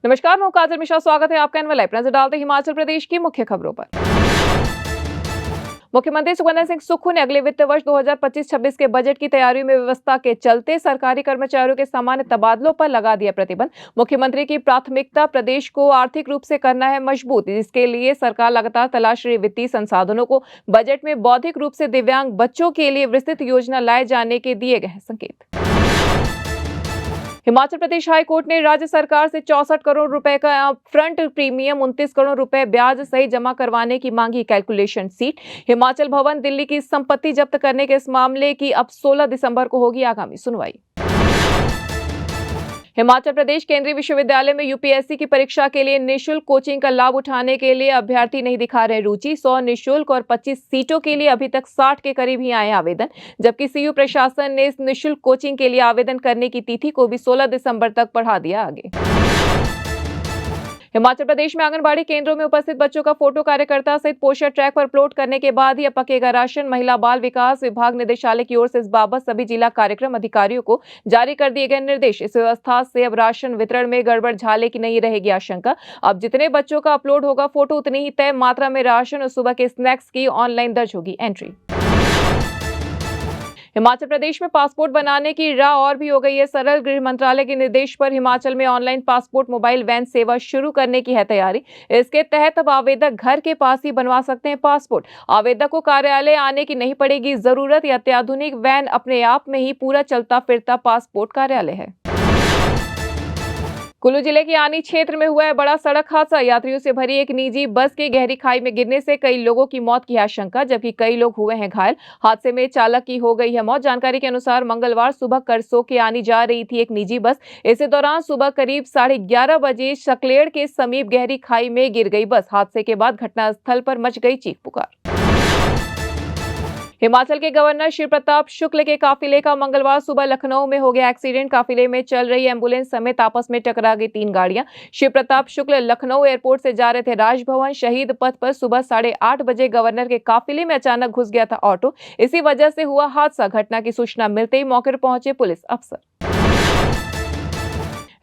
नमस्कार, मैं काजल मिश्रा। स्वागत है आपका एनवल लाइव। नजर डालते हिमाचल प्रदेश की मुख्य खबरों पर। मुख्यमंत्री सुखविंदर सिंह सुक्खू ने अगले वित्त वर्ष 2025-26 के बजट की तैयारियों में व्यवस्था के चलते सरकारी कर्मचारियों के सामान्य तबादलों पर लगा दिया प्रतिबंध। मुख्यमंत्री की प्राथमिकता प्रदेश को आर्थिक रूप से करना है मजबूत। इसके लिए सरकार लगातार तलाश रही वित्तीय संसाधनों को। बजट में बौद्धिक रूप से दिव्यांग बच्चों के लिए विस्तृत योजना लाए जाने के दिए गए संकेत। हिमाचल प्रदेश हाई कोर्ट ने राज्य सरकार से 64 करोड़ रुपए का फ्रंट प्रीमियम 29 करोड़ रुपए ब्याज सहित जमा करवाने की मांगी कैलकुलेशन सीट। हिमाचल भवन दिल्ली की संपत्ति जब्त करने के इस मामले की अब 16 दिसंबर को होगी आगामी सुनवाई। हिमाचल प्रदेश केंद्रीय विश्वविद्यालय में यूपीएससी की परीक्षा के लिए निःशुल्क कोचिंग का लाभ उठाने के लिए अभ्यर्थी नहीं दिखा रहे रुचि। 100 निःशुल्क और 25 सीटों के लिए अभी तक 60 के करीब ही आए आवेदन, जबकि सीयू प्रशासन ने इस निःशुल्क कोचिंग के लिए आवेदन करने की तिथि को भी 16 दिसंबर तक बढ़ा दिया आगे। हिमाचल प्रदेश में आंगनबाड़ी केंद्रों में उपस्थित बच्चों का फोटो कार्यकर्ता सहित पोस्टर ट्रैक पर अपलोड करने के बाद ही अब पकेगा राशन। महिला बाल विकास विभाग निदेशालय की ओर से इस बाबत सभी जिला कार्यक्रम अधिकारियों को जारी कर दिए गए निर्देश। इस व्यवस्था से अब राशन वितरण में गड़बड़ झाले की नहीं रहेगी आशंका। अब जितने बच्चों का अपलोड होगा फोटो, उतनी ही तय मात्रा में राशन और सुबह के स्नैक्स की ऑनलाइन दर्ज होगी एंट्री। हिमाचल प्रदेश में पासपोर्ट बनाने की राह और भी हो गई है सरल। गृह मंत्रालय के निर्देश पर हिमाचल में ऑनलाइन पासपोर्ट मोबाइल वैन सेवा शुरू करने की है तैयारी। इसके तहत अब आवेदक घर के पास ही बनवा सकते हैं पासपोर्ट। आवेदक को कार्यालय आने की नहीं पड़ेगी जरूरत। यह अत्याधुनिक वैन अपने आप में ही पूरा चलता फिरता पासपोर्ट कार्यालय है। कुल्लू जिले के आनी क्षेत्र में हुआ है बड़ा सड़क हादसा। यात्रियों से भरी एक निजी बस के गहरी खाई में गिरने से कई लोगों की मौत की आशंका, जबकि कई लोग हुए हैं घायल। हादसे में चालक की हो गई है मौत। जानकारी के अनुसार मंगलवार सुबह करसो के आनी जा रही थी एक निजी बस। इसी दौरान सुबह करीब 11:30 बजे सकलेड़ के समीप गहरी खाई में गिर गई बस। हादसे के बाद घटनास्थल पर मच गई चीख पुकार। हिमाचल के गवर्नर शिव प्रताप शुक्ल के काफिले का मंगलवार सुबह लखनऊ में हो गया एक्सीडेंट। काफिले में चल रही एम्बुलेंस समेत आपस में टकरा गई 3 गाड़ियां। शिव प्रताप शुक्ल लखनऊ एयरपोर्ट से जा रहे थे राजभवन। शहीद पथ पर सुबह 8:30 बजे गवर्नर के काफिले में अचानक घुस गया था ऑटो। इसी वजह से हुआ हादसा। घटना की सूचना मिलते ही मौके पर पहुंचे पुलिस अफसर।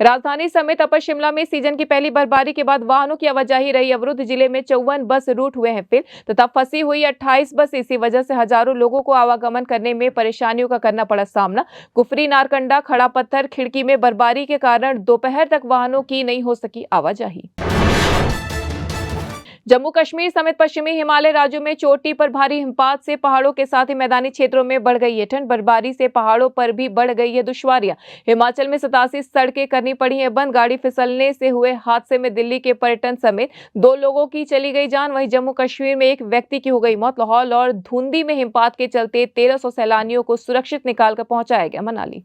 राजधानी समेत अपर शिमला में सीजन की पहली बर्फबारी के बाद वाहनों की आवाजाही रही अवरुद्ध। जिले में 54 बस रूट हुए हैं फेल तथा फंसी हुई 28 बस। इसी वजह से हजारों लोगों को आवागमन करने में परेशानियों का करना पड़ा सामना। कुफरी, नारकंडा, खड़ा पत्थर, खिड़की में बर्फबारी के कारण दोपहर तक वाहनों की नहीं हो सकी आवाजाही। जम्मू कश्मीर समेत पश्चिमी हिमालय राज्यों में चोटी पर भारी हिमपात से पहाड़ों के साथ ही मैदानी क्षेत्रों में बढ़ गई है ठंड। बर्फबारी से पहाड़ों पर भी बढ़ गई है दुश्वारियां। हिमाचल में 87 सड़कें करनी पड़ी हैं बंद। गाड़ी फिसलने से हुए हादसे में दिल्ली के पर्यटन समेत 2 लोगों की चली गई जान। वहीं जम्मू कश्मीर में एक व्यक्ति की हो गई मौत। लाहौल और धुंधी में हिमपात के चलते 1300 सैलानियों को सुरक्षित निकालकर पहुंचाया गया मनाली।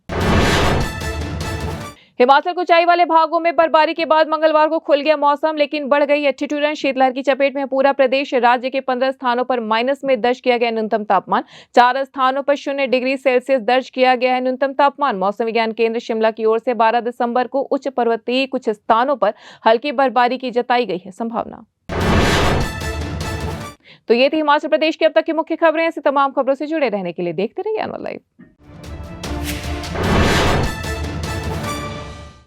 हिमाचल के ऊंचाई वाले भागों में बर्फबारी के बाद मंगलवार को खुल गया मौसम, लेकिन बढ़ गई है ठिठुरन। शीतलहर की चपेट में पूरा प्रदेश। राज्य के 15 स्थानों पर माइनस में दर्ज किया गया न्यूनतम तापमान। 4 स्थानों पर 0 डिग्री सेल्सियस दर्ज किया गया है न्यूनतम तापमान। मौसम विज्ञान केंद्र शिमला की ओर से 12 दिसंबर को उच्च पर्वतीय कुछ स्थानों पर हल्की बर्फबारी की जताई गई है संभावना। तो ये थी हिमाचल प्रदेश की अब तक की मुख्य खबरें। ऐसी तमाम खबरों से जुड़े रहने के लिए देखते रहिए एनवल लाइव।